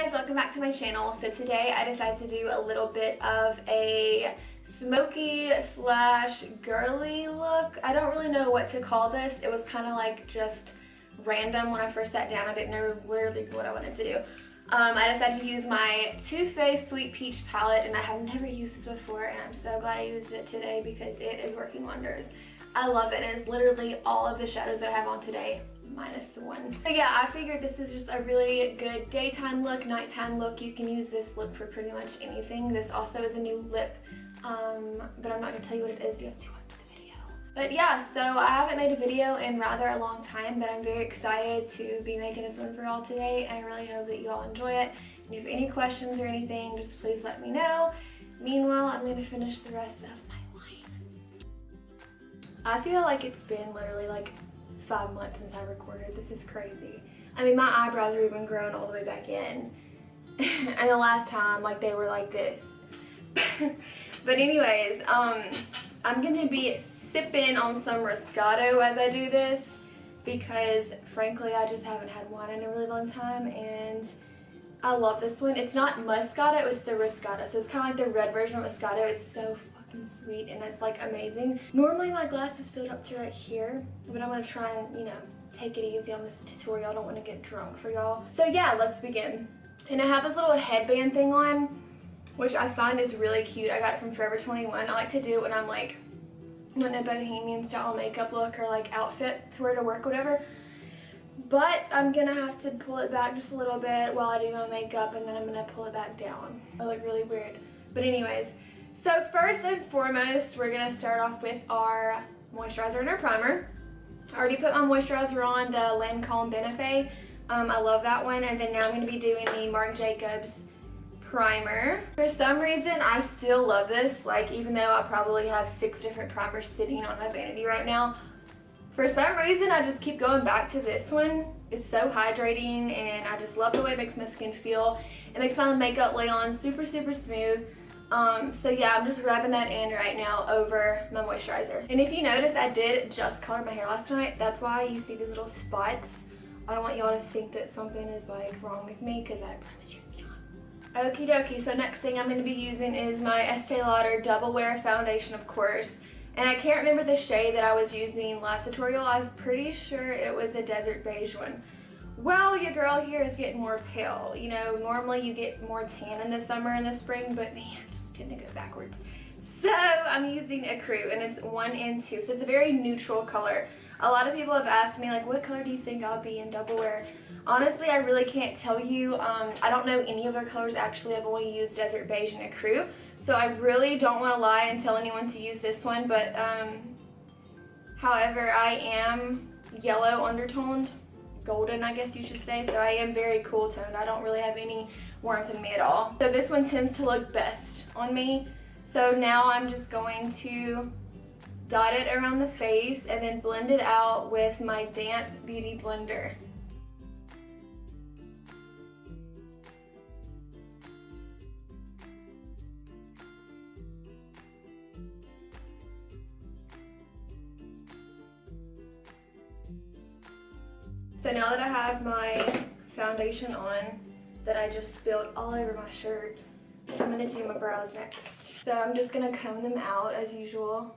guys, welcome back to my channel. So today I decided to do a little bit of a smoky slash girly look. I don't really know what to call this. It was kind of like just random when I first sat down. I didn't know really what I wanted to do. I decided to use my Too Faced Sweet Peach palette, and I have never used this before, and I'm so glad I used it today because it is working wonders. I love it, and it's literally all of the shadows that I have on today minus one. So yeah, I figured this is just a really good daytime look, nighttime look. You can use this look for pretty much anything. This also is a new lip, but I'm not gonna tell you what it is. You have to watch the video. But yeah, so I haven't made a video in rather a long time, but I'm very excited to be making this one for y'all today, and I really hope that you all enjoy it. And if you have any questions or anything, just please let me know. Meanwhile, I'm gonna finish the rest of my wine. I feel like it's been literally like 5 months since I recorded. This is crazy. I mean, my eyebrows are even grown all the way back in. And the last time, like, they were like this. But anyways, I'm gonna be sipping on some Moscato as I do this because, frankly, I just haven't had wine in a really long time, and I love this one. It's not Moscato, it's the Roscato. So it's kind of like the red version of Moscato. It's so sweet and it's like amazing. Normally my glass is filled up to right here, but I'm gonna try and, you know, take it easy on this tutorial. I don't want to get drunk for y'all. So yeah, let's begin. And I have this little headband thing on, which I find is really cute. I got it from Forever 21. I like to do it when I'm like in a bohemian style makeup look or like outfit to wear to work, whatever. But I'm gonna have to pull it back just a little bit while I do my makeup, and then I'm gonna pull it back down. I look really weird. But anyways, so first and foremost, we're going to start off with our moisturizer and our primer. I already put my moisturizer on, the Lancome Benefit. I love that one. And then now I'm going to be doing the Marc Jacobs primer. For some reason, I still love this. Like, even though I probably have 6 different primers sitting on my vanity right now, for some reason, I just keep going back to this one. It's so hydrating, and I just love the way it makes my skin feel. It makes my makeup lay on super, super smooth. So yeah, I'm just rubbing that in right now over my moisturizer. And if you notice, I did just color my hair last night. That's why you see these little spots. I don't want y'all to think that something is like wrong with me, because I promise you it's not. Okie dokie, so next thing I'm going to be using is my Estee Lauder Double Wear Foundation, of course. And I can't remember the shade that I was using last tutorial. I'm pretty sure it was a Desert Beige one. Well, your girl here is getting more pale. You know, normally you get more tan in the summer and the spring, but man, just tend to go backwards. So I'm using a Crew, and it's 1 and 2, so it's a very neutral color. A lot of people have asked me, like, what color do you think I'll be in Double Wear? Honestly, I really can't tell you. I don't know any of their colors actually. I've only used Desert Beige and a Crew, so I really don't want to lie and tell anyone to use this one, but however, I am yellow undertoned. Golden, I guess you should say, so I am very cool toned. I don't really have any warmth in me at all. So this one tends to look best on me. So now I'm just going to dot it around the face and then blend it out with my damp beauty blender. So now that I have my foundation on that I just spilled all over my shirt, I'm going to do my brows next. So I'm just going to comb them out as usual,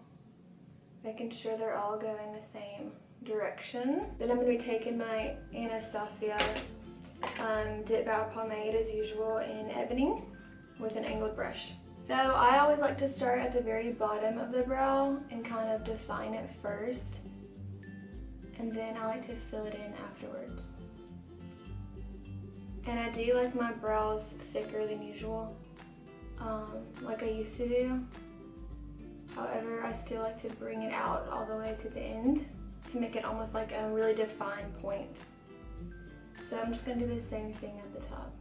making sure they're all going the same direction. Then I'm going to be taking my Anastasia Dipbrow Pomade as usual in Ebony with an angled brush. So I always like to start at the very bottom of the brow and kind of define it first. And then I like to fill it in afterwards. And I do like my brows thicker than usual, like I used to do. However, I still like to bring it out all the way to the end to make it almost like a really defined point. So I'm just going to do the same thing at the top.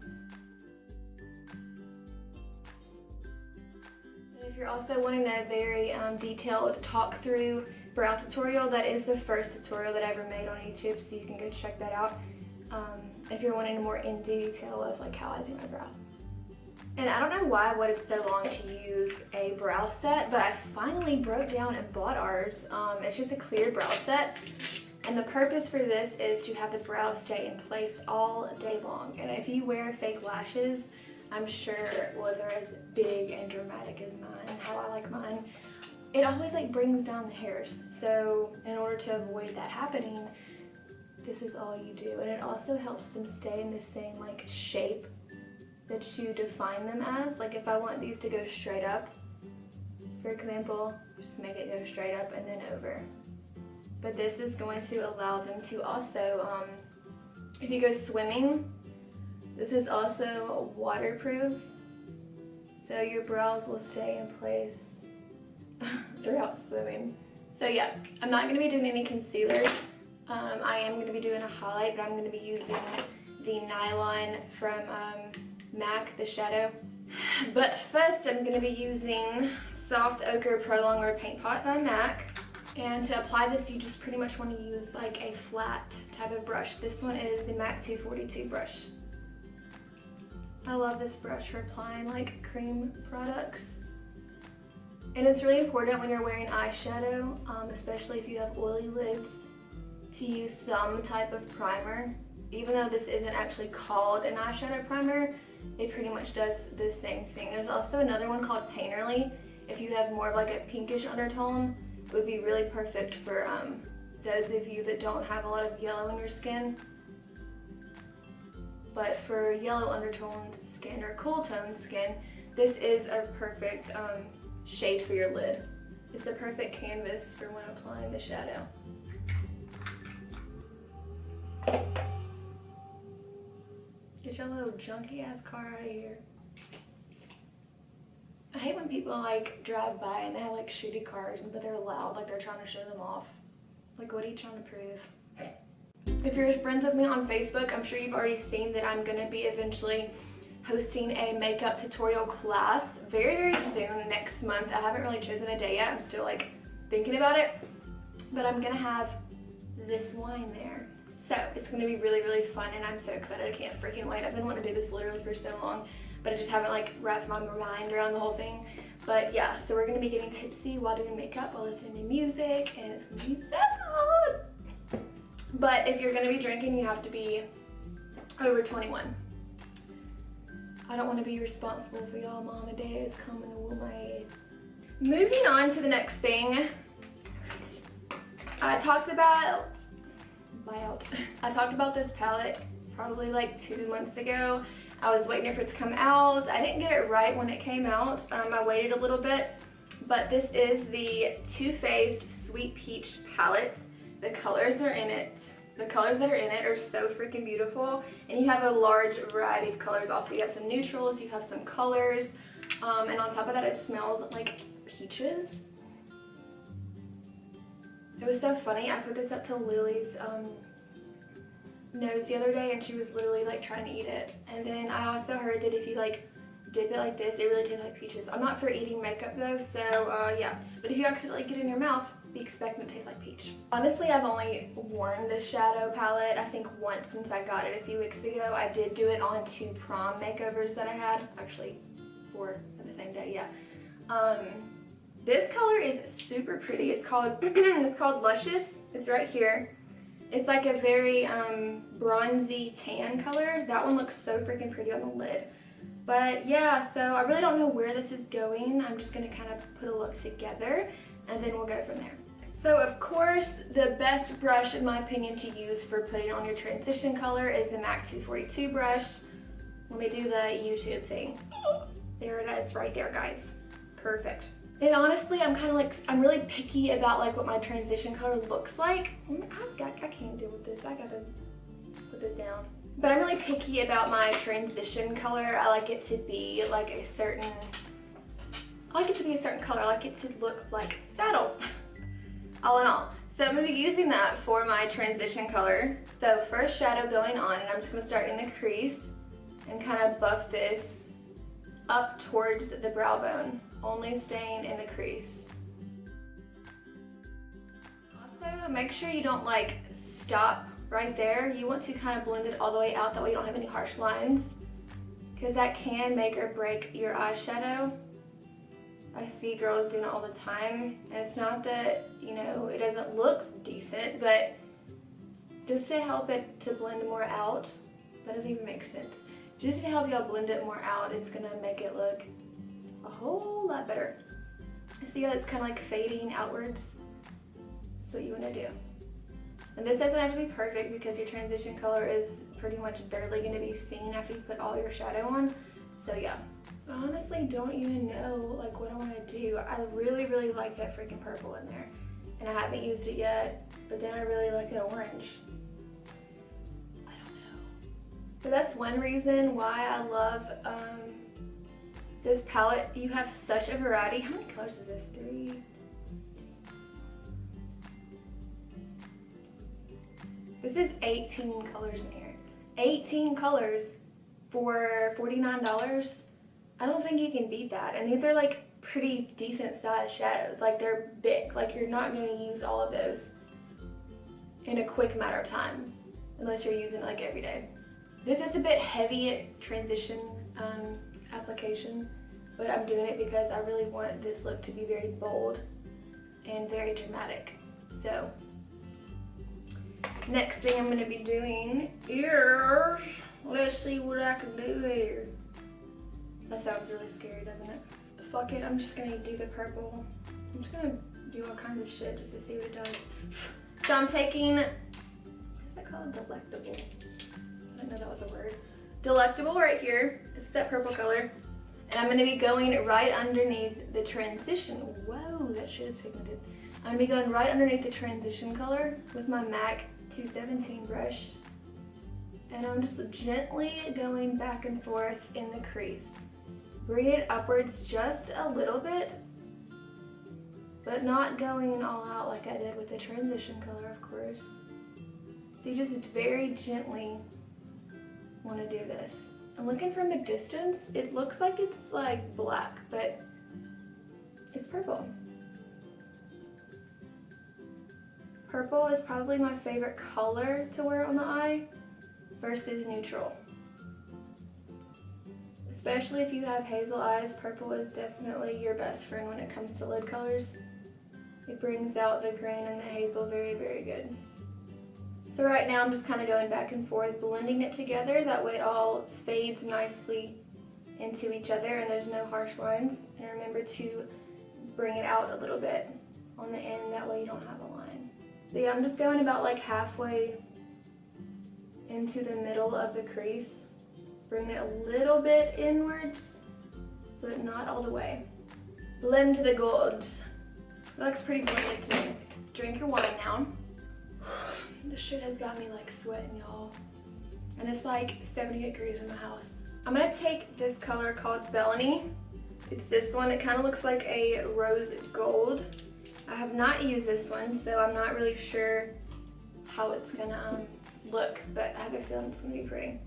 If you're also wanting a very detailed talk through brow tutorial, that is the first tutorial that I ever made on YouTube, so you can go check that out if you're wanting more in detail of like how I do my brow. And I don't know why I waited so long to use a brow set, but I finally broke down and bought ours. It's just a clear brow set, And the purpose for this is to have the brows stay in place all day long. And if you wear fake lashes, I'm sure, well, they're as big and dramatic as mine, how I like mine, it always like brings down the hairs. So in order to avoid that happening, this is all you do. And it also helps them stay in the same like shape that you define them as. Like if I want these to go straight up, for example, just make it go straight up and then over. But this is going to allow them to also, if you go swimming, this is also waterproof, so your brows will stay in place throughout swimming. So yeah, I'm not going to be doing any concealer. I am going to be doing a highlight, but I'm going to be using the Nylon from MAC, the shadow. But first I'm going to be using Soft Ochre Pro Longwear Paint Pot by MAC. And to apply this, you just pretty much want to use like a flat type of brush. This one is the MAC 242 brush. I love this brush for applying like cream products. And it's really important when you're wearing eyeshadow, especially if you have oily lids, to use some type of primer. Even though this isn't actually called an eyeshadow primer, it pretty much does the same thing. There's also another one called Painterly. If you have more of like a pinkish undertone, it would be really perfect for those of you that don't have a lot of yellow in your skin. But for yellow undertoned skin or cool toned skin, this is a perfect shade for your lid. It's a perfect canvas for when applying the shadow. Get your little junky ass car out of here. I hate when people like drive by and they have like shitty cars, but they're loud, like they're trying to show them off. Like, what are you trying to prove? If you're friends with me on Facebook, I'm sure you've already seen that I'm gonna be eventually hosting a makeup tutorial class very, very soon, next month. I haven't really chosen a day yet. I'm still like thinking about it, but I'm gonna have this wine there. So it's gonna be really, really fun, and I'm so excited. I can't freaking wait. I've been wanting to do this literally for so long, but I just haven't like wrapped my mind around the whole thing. But yeah, so we're gonna be getting tipsy while doing makeup, while listening to music, and it's gonna be so fun. But if you're gonna be drinking, you have to be over 21. I don't want to be responsible for y'all mama days coming to woo my age. Moving on to the next thing, I talked about this palette probably like 2 months ago. I was waiting for it to come out. I didn't get it right when it came out. I waited a little bit, but this is the Too Faced Sweet Peach palette. The colors that are in it are so freaking beautiful, and you have a large variety of colors. Also, you have some neutrals, you have some colors, and on top of that, it smells like peaches. It was so funny. I put this up to Lily's nose the other day, and she was literally like trying to eat it. And then I also heard that if you like dip it like this, it really tastes like peaches. I'm not for eating makeup though, so yeah. But if you accidentally get it in your mouth, be expecting it to taste like peach. Honestly, I've only worn this shadow palette, I think once since I got it a few weeks ago. I did do it on 2 prom makeovers that I had. Actually, 4 at the same day, yeah. This color is super pretty. It's called it's called Luscious. It's right here. It's like a very bronzy tan color. That one looks so freaking pretty on the lid. But yeah, so I really don't know where this is going. I'm just gonna kind of put a look together, and then we'll go from there. So of course, the best brush in my opinion to use for putting on your transition color is the MAC 242 brush. Let me do the YouTube thing. There it is right there, guys. Perfect. And honestly, I'm really picky about like what my transition color looks like. I can't deal with this. I gotta put this down. But I'm really picky about my transition color. I like it to be like a certain color. I like it to look like saddle, all in all. So I'm gonna be using that for my transition color. So first shadow going on, and I'm just gonna start in the crease and kind of buff this up towards the brow bone, only staying in the crease. Also, make sure you don't like stop right there. You want to kind of blend it all the way out, that way you don't have any harsh lines, because that can make or break your eyeshadow. I see girls doing it all the time, and it's not that, you know, it doesn't look decent, but just to help it to blend more out. That doesn't even make sense. Just to help y'all blend it more out, it's gonna make it look a whole lot better. See how it's kind of like fading outwards? That's what you want to do. And this doesn't have to be perfect because your transition color is pretty much barely going to be seen after you put all your shadow on. So yeah. I honestly don't even know like what I want to do. I really, really like that freaking purple in there. And I haven't used it yet, but then I really like the orange. I don't know. So that's one reason why I love this palette. You have such a variety. How many colors is this? 3. This is 18 colors in here. 18 colors for $49. I don't think you can beat that. And these are like pretty decent sized shadows. Like they're big. Like you're not going to use all of those in a quick matter of time unless you're using it like every day. This is a bit heavy transition application, but I'm doing it because I really want this look to be very bold and very dramatic. So next thing I'm going to be doing is, let's see what I can do here. That sounds really scary, doesn't it? Fuck it, I'm just going to do the purple. I'm just going to do all kinds of shit just to see what it does. So I'm taking, what's that called? Delectable. I didn't know that was a word. Delectable right here. It's that purple color. And I'm going to be going right underneath the transition. Whoa, that shit is pigmented. I'm going to be going right underneath the transition color with my MAC 217 brush. And I'm just gently going back and forth in the crease. Bring it upwards just a little bit, but not going all out like I did with the transition color, of course. So you just very gently want to do this. And looking from a distance, it looks like it's like black, but it's purple. Purple is probably my favorite color to wear on the eye versus neutral. Especially if you have hazel eyes, purple is definitely your best friend when it comes to lid colors. It brings out the green and the hazel very, very good. So right now I'm just kind of going back and forth, blending it together. That way it all fades nicely into each other and there's no harsh lines. And remember to bring it out a little bit on the end, that way you don't have a line. So yeah, I'm just going about like halfway into the middle of the crease. Bring it a little bit inwards, but not all the way. Blend to the gold. That looks pretty blended to me. Drink your wine now. This shit has got me like sweating, y'all. And it's like 70 degrees in the house. I'm gonna take this color called Bellany. It's this one. It kind of looks like a rose gold. I have not used this one, so I'm not really sure how it's gonna look, but I have a feeling it's gonna be pretty.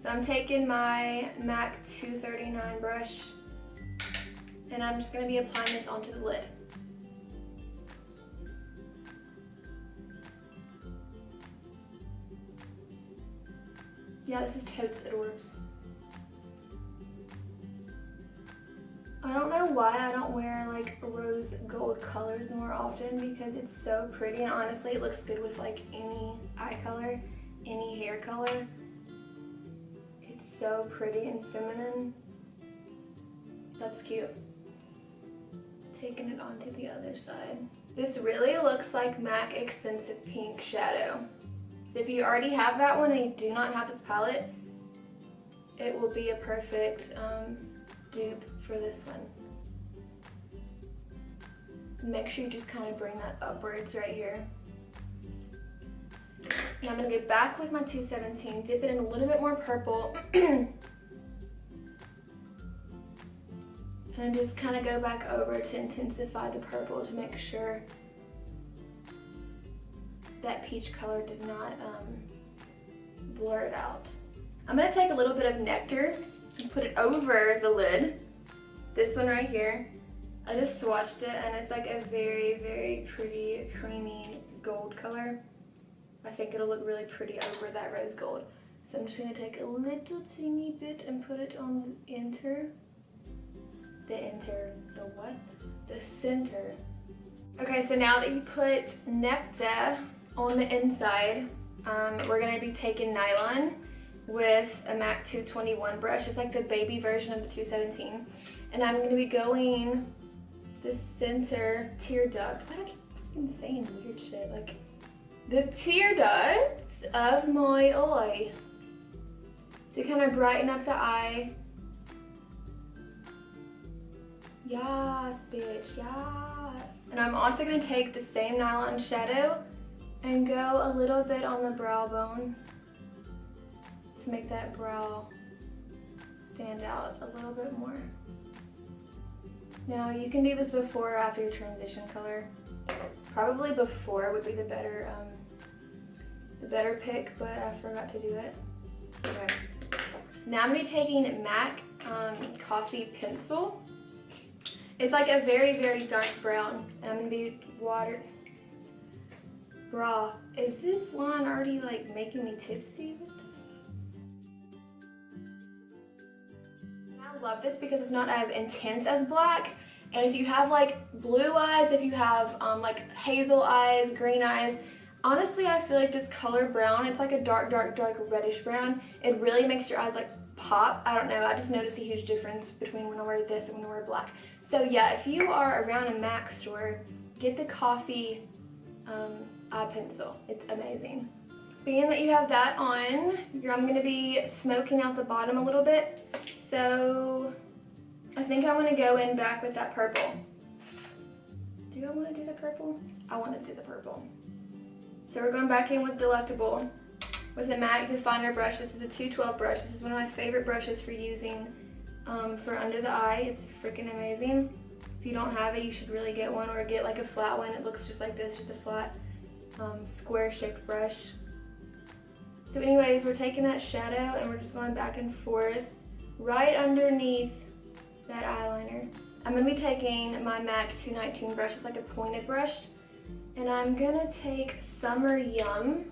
So I'm taking my MAC 239 brush and I'm just gonna be applying this onto the lid. Yeah, this is totes adorbs. I don't know why I don't wear like rose gold colors more often because it's so pretty, and honestly it looks good with like any eye color, any hair color. It's so pretty and feminine. That's cute. Taking it onto the other side. This really looks like MAC Expensive Pink Shadow. So if you already have that one and you do not have this palette, it will be a perfect dupe for this one. Make sure you just kind of bring that upwards right here. Now I'm going to go back with my 217, dip it in a little bit more purple, and just kind of go back over to intensify the purple to make sure that peach color did not blur it out. I'm going to take a little bit of nectar and put it over the lid. This one right here. I just swatched it and it's like a very, very pretty creamy gold color. I think it'll look really pretty over that rose gold. So I'm just going to take a little teeny bit and put it on the the center. Okay, so now that you put nectar on the inside, we're gonna be taking Nylon with a MAC 221 brush. It's like the baby version of the 217. And I'm gonna be going the center tear duct. Why do I keep fucking saying weird shit? Like the tear ducts of my eye to kind of brighten up the eye. Yes, bitch, yes. And I'm also gonna take the same Nylon Shadow and go a little bit on the brow bone to make that brow stand out a little bit more. Now you can do this before or after your transition color. Probably before would be the better pick, but I forgot to do it. Okay. Now I'm gonna be taking MAC Coffee Pencil. It's like a very, very dark brown, and I'm gonna be Bruh, is this one already like making me tipsy? I love this because it's not as intense as black. And if you have like blue eyes, if you have like hazel eyes, green eyes, honestly I feel like this color brown, it's like a dark, dark, dark reddish brown. It really makes your eyes like pop. I don't know, I just noticed a huge difference between when I wear this and when I wear black. So yeah, if you are around a MAC store, get the coffee eye pencil. It's amazing. Being that you have that on, I'm going to be smoking out the bottom a little bit. So I think I want to go in back with that purple. Do I want to do the purple? I want to do the purple. So we're going back in with Delectable with a MAC definer brush. This is a 212 brush. This is one of my favorite brushes for using for under the eye. It's freaking amazing. If you don't have it, you should really get one, or get like a flat one. It looks just like this, just a flat square shaped brush. So anyways, we're taking that shadow and we're just going back and forth right underneath that eyeliner. I'm going to be taking my MAC 219 brush. It's like a pointed brush. And I'm going to take Summer Yum,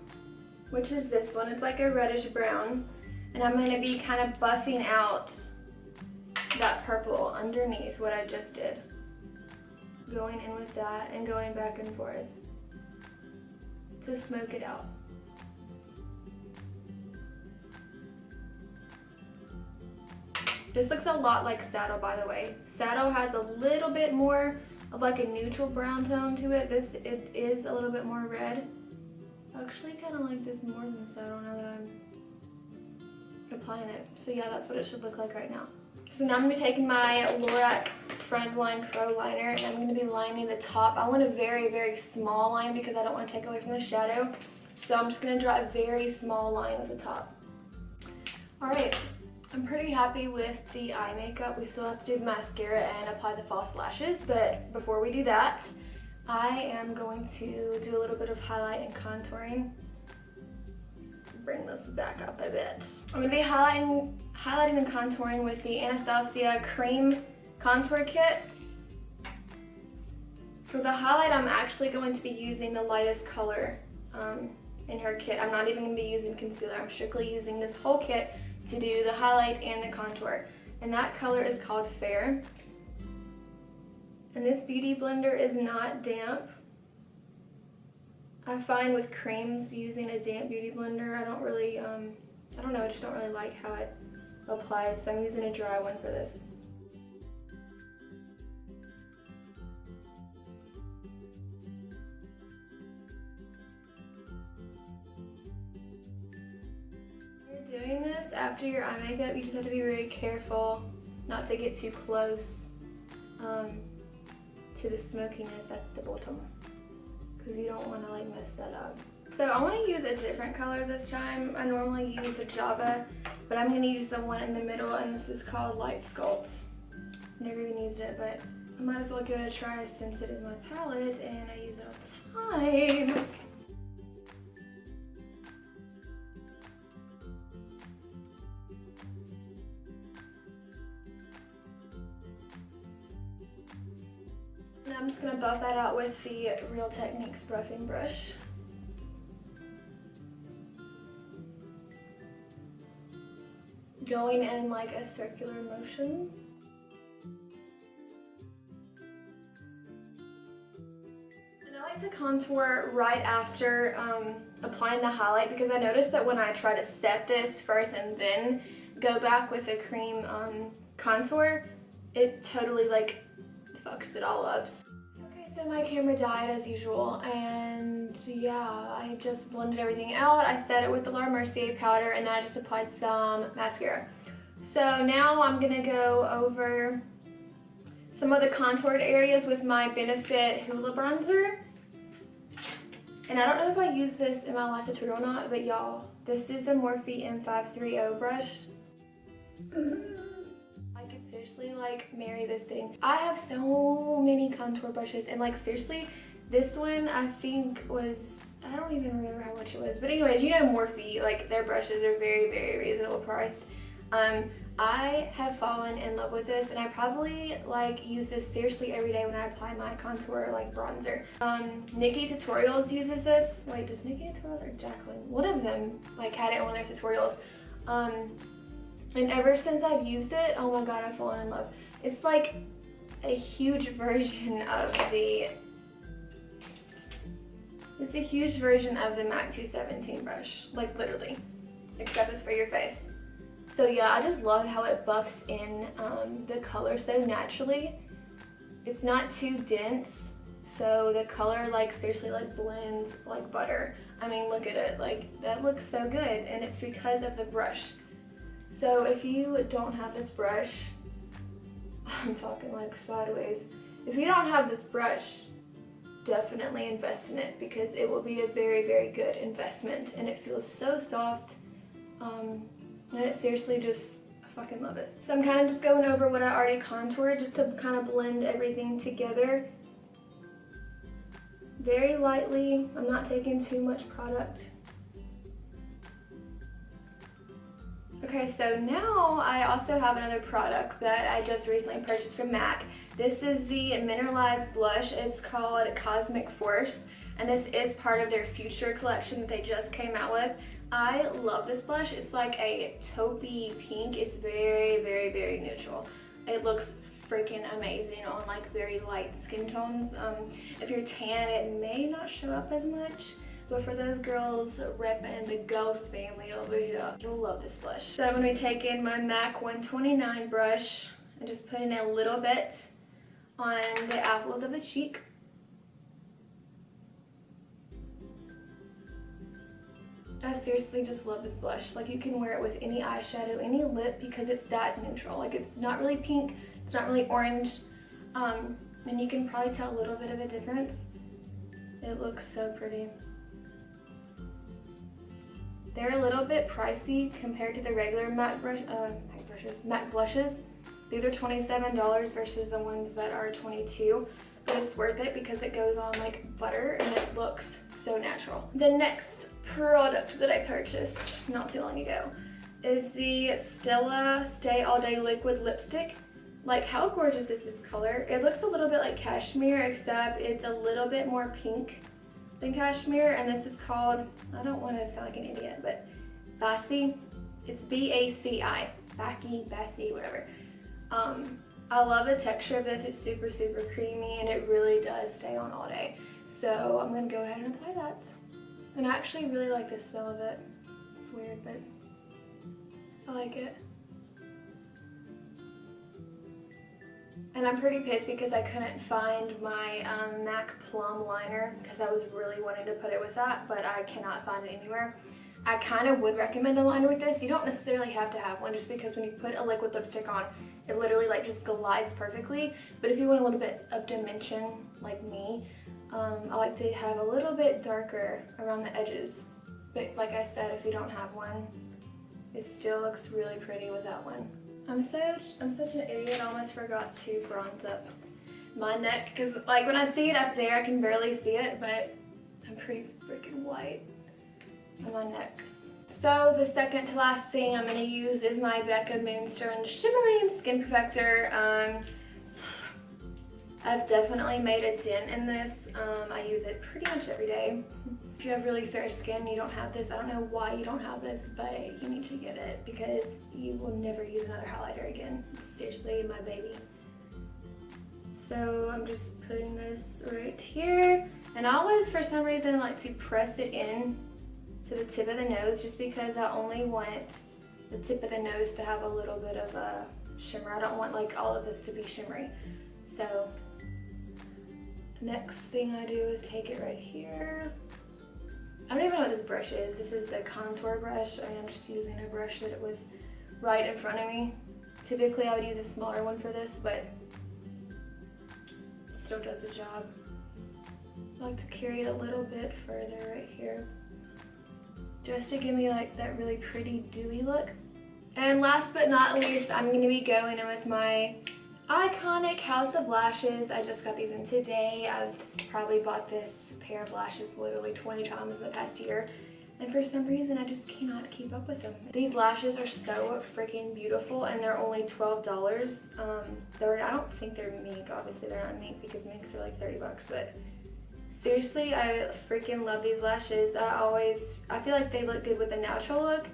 which is this one. It's like a reddish brown. And I'm going to be kind of buffing out that purple underneath what I just did. Going in with that and going back and forth to smoke it out. This looks a lot like Saddle, by the way. Saddle has a little bit more of like a neutral brown tone to it. It is a little bit more red. I actually kind of like this more than Saddle now that I'm applying it. So yeah, that's what it should look like right now. So now I'm going to be taking my Lorac Frontline Pro Liner and I'm going to be lining the top. I want a very, very small line because I don't want to take away from the shadow. So I'm just going to draw a very small line at the top. Alright, I'm pretty happy with the eye makeup. We still have to do the mascara and apply the false lashes, but before we do that, I am going to do a little bit of highlight and contouring. Bring this back up a bit. I'm going to be highlighting and contouring with the Anastasia Cream Contour Kit. For the highlight, I'm actually going to be using the lightest color in her kit. I'm not even going to be using concealer. I'm strictly using this whole kit to do the highlight and the contour. And that color is called Fair. And this beauty blender is not damp. I find with creams using a damp beauty blender, I don't really, I don't know, I just don't really like how it applies, so I'm using a dry one for this. When you're doing this after your eye makeup, you just have to be very careful not to get too close to the smokiness at the bottom, because you don't want to like mess that up. So I want to use a different color this time. I normally use a Java, but I'm going to use the one in the middle, and this is called Light Sculpt. Never even used it, but I might as well give it a try since it is my palette and I use it all the time. Now I'm just going to buff that out with the Real Techniques buffing brush. Going in like a circular motion. And I I like to contour right after applying the highlight because I noticed that when I try to set this first and then go back with the cream contour, it totally like fucks it all up. Okay, so my camera died as usual, and yeah, I just blended everything out. I set it with the Mercier powder, and then I just applied some mascara. So now I'm gonna go over some of the contoured areas with my Benefit Hoola bronzer. And I don't know if I used this in my last tutorial or not, but y'all, this is a Morphe M530 brush. I could seriously like marry this thing. I have so many contour brushes, and like seriously, this one I think was, I don't even remember how much it was. But anyways, you know Morphe, like their brushes are very, very reasonable priced. I have fallen in love with this, and I probably like use this seriously every day when I apply my contour like bronzer. Nikki Tutorials uses this. Wait, does Nikki Tutorials or Jacqueline? One of them like had it on their tutorials. And ever since I've used it, oh my god, I've fallen in love. It's like a huge version of the MAC 217 brush, like literally, except it's for your face. So yeah, I just love how it buffs in the color so naturally. It's not too dense, so the color like seriously like blends like butter. I mean, look at it, like that looks so good, and it's because of the brush. So if you don't have this brush, I'm talking like sideways. If you don't have this brush, definitely invest in it because it will be a very, very good investment, and it feels so soft. And it seriously just, I fucking love it. So I'm kind of just going over what I already contoured just to kind of blend everything together. Very lightly, I'm not taking too much product. Okay, so now I also have another product that I just recently purchased from MAC. This is the Mineralized Blush. It's called Cosmic Force, and this is part of their Future collection that they just came out with. I love this blush. It's like a taupey pink. It's very, very, very neutral. It looks freaking amazing on like very light skin tones. If you're tan, it may not show up as much, but for those girls repping the Ghost family over here, you'll love this blush. So I'm going to be taking my MAC 129 brush and just putting a little bit on the apples of the cheek. I seriously just love this blush. Like you can wear it with any eyeshadow, any lip, because it's that neutral. Like it's not really pink, it's not really orange, and you can probably tell a little bit of a difference. It looks so pretty. They're a little bit pricey compared to the regular MAC blushes. These are $27 versus the ones that are $22. But it's worth it because it goes on like butter and it looks so natural. The next product that I purchased not too long ago is the Stila Stay All Day Liquid Lipstick. Like, how gorgeous is this color? It looks a little bit like cashmere, except it's a little bit more pink than cashmere, and this is called, I don't want to sound like an idiot, but Baci. It's B-A-C-I. Baci, whatever. I love the texture of this. It's super, super creamy, and it really does stay on all day. So I'm going to go ahead and apply that. And I actually really like the smell of it. It's weird, but I like it. And I'm pretty pissed because I couldn't find my MAC Plum liner because I was really wanting to put it with that, but I cannot find it anywhere. I kind of would recommend a liner with this. You don't necessarily have to have one just because when you put a liquid lipstick on, it literally like just glides perfectly. But if you want a little bit of dimension like me, I like to have a little bit darker around the edges. But like I said, if you don't have one, it still looks really pretty without one. I'm such an idiot, I almost forgot to bronze up my neck because like when I see it up there I can barely see it, but I'm pretty freaking white on my neck. So the second to last thing I'm going to use is my Becca Moonstone Shimmering Skin Perfector. I've definitely made a dent in this. I use it pretty much every day. If you have really fair skin, you don't have this. I don't know why you don't have this, but you need to get it because you will never use another highlighter again. It's seriously my baby. So I'm just putting this right here. And I always, for some reason, like to press it in to the tip of the nose just because I only want the tip of the nose to have a little bit of a shimmer. I don't want like all of this to be shimmery. So next thing I do is take it right here. I don't even know what this brush is. This is the contour brush. I mean, I'm just using a brush that was right in front of me. Typically I would use a smaller one for this, but it still does the job. I like to carry it a little bit further right here, just to give me like that really pretty dewy look. And last but not least, I'm going to be going in with my iconic House of Lashes. I just got these in today. I've probably bought this pair of lashes literally 20 times in the past year, and for some reason I just cannot keep up with them. These lashes are so freaking beautiful, and they're only $12. I don't think they're mink. Obviously they're not mink because minks are like 30 bucks, but seriously, I freaking love these lashes. I feel like they look good with a natural look.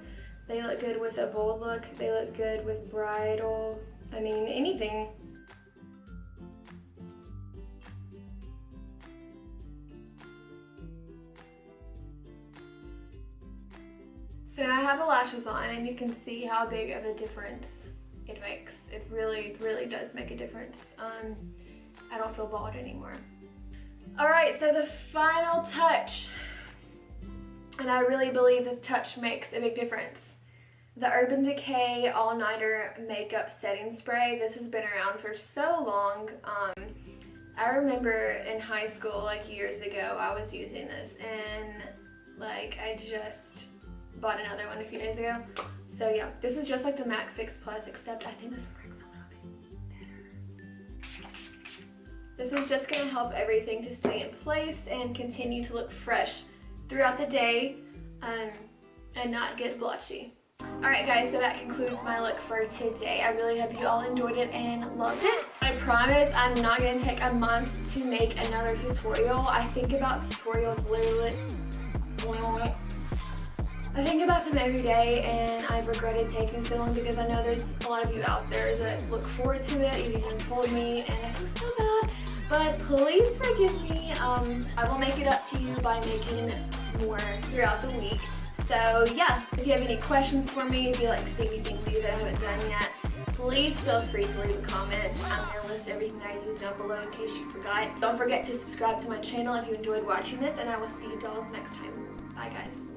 They look good with a bold look. They look good with bridal. I mean, anything. So now I have the lashes on, and you can see how big of a difference it makes. It really, really does make a difference. I don't feel bald anymore. Alright, so the final touch, and I really believe this touch makes a big difference. The Urban Decay All Nighter Makeup Setting Spray. This has been around for so long. I remember in high school, like years ago, I was using this, and like I just bought another one a few days ago. So yeah, this is just like the MAC Fix Plus, except I think this works a little bit better. This is just going to help everything to stay in place and continue to look fresh throughout the day, and not get blotchy. Alright guys, so that concludes my look for today. I really hope you all enjoyed it and loved it. I promise I'm not going to take a month to make another tutorial. I think about tutorials literally, I think about them every day, and I've regretted taking so long because I know there's a lot of you out there that look forward to it. You've even told me, and I feel so bad. But please forgive me. I will make it up to you by making more throughout the week. So yeah, if you have any questions for me, if you like to see anything new that I haven't done yet, please feel free to leave a comment. I'm going to list everything I use down below in case you forgot. Don't forget to subscribe to my channel if you enjoyed watching this, and I will see you dolls next time. Bye guys.